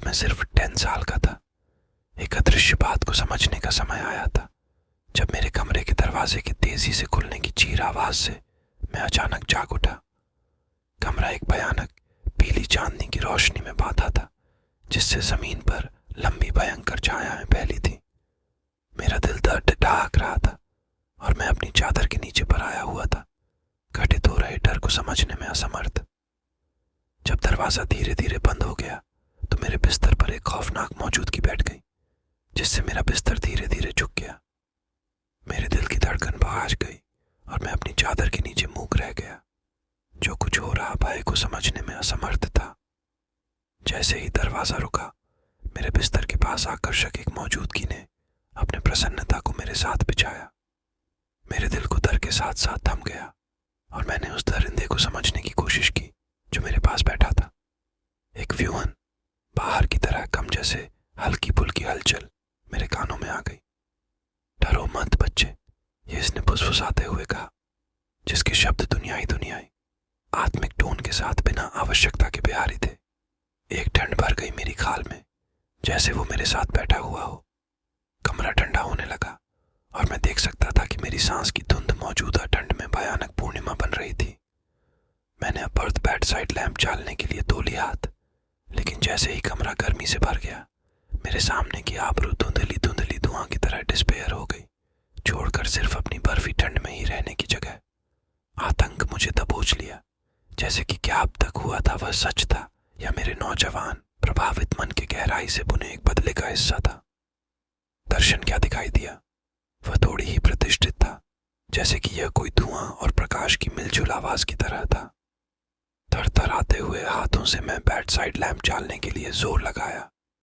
मैं सिर्फ 10 साल का था। एक अदृश्य बात को समझने का समय आया था जब मेरे कमरे के दरवाजे के तेजी से खुलने की चीर आवाज से मैं अचानक जाग उठा। कमरा एक भयानक पीली चांदनी की रोशनी में बांधा था, जिससे जमीन पर लंबी भयंकर छायाएं फैली थी। मेरा दिल दर्द ढाक रहा था और मैं अपनी चादर के नीचे पर आया हुआ था, घटित हो रहे डर को समझने में असमर्थ। जब दरवाजा धीरे धीरे बंद हो गया तो मेरे बिस्तर पर एक खौफनाक मौजूदगी बैठ गई, जिससे मेरा बिस्तर धीरे धीरे झुक गया। मेरे दिल की धड़कन भाग गई और मैं अपनी चादर के नीचे मूक रह गया, जो कुछ हो रहा भय को समझने में असमर्थ था। जैसे ही दरवाजा रुका, मेरे बिस्तर के पास आकर्षक एक मौजूदगी ने अपने प्रसन्नता को मेरे साथ बिछाया। मेरे दिल को डर के साथ साथ थम गया और मैंने उस दरिंदे को समझने की कोशिश की जो मेरे पास बैठा था। एक व्यूहन बाहर की तरह कम जैसे हल्की फुल्की हलचल मेरे कानों में आ गई। डरो मत बच्चे, ये इसने फुसफुसाते हुए कहा, जिसके शब्द दुनियाई आत्मिक टोन के साथ बिना आवश्यकता के बिहारी थे। एक ठंड भर गई मेरी खाल में, जैसे वो मेरे साथ बैठा हुआ हो। कमरा ठंडा होने लगा और मैं देख सकता था कि मेरी सांस की धुंध मौजूदा ठंड में भयानक पूर्णिमा बन रही थी। मैंने अब बर्थ बेड साइड लैंप चालने के लिए तोली हाथ, लेकिन जैसे ही कमरा गर्मी से भर गया, मेरे सामने की आबरू धुंधली धुंधली धुआं की तरह डिस्पेयर हो गई, छोड़कर सिर्फ अपनी बर्फी ठंड में ही रहने की जगह। आतंक मुझे दबोच लिया, जैसे कि क्या अब तक हुआ था वह सच था या मेरे नौजवान प्रभावित मन के गहराई से बुने एक बदले का हिस्सा था। दर्शन क्या दिखाई दिया, वह थोड़ी ही प्रतिष्ठित था, जैसे कि यह कोई धुआं और प्रकाश की मिलजुल आवाज की तरह था। थरथराते हुए हाथों से मैं बेड साइड लैंप चालने के लिए जोर लगाया,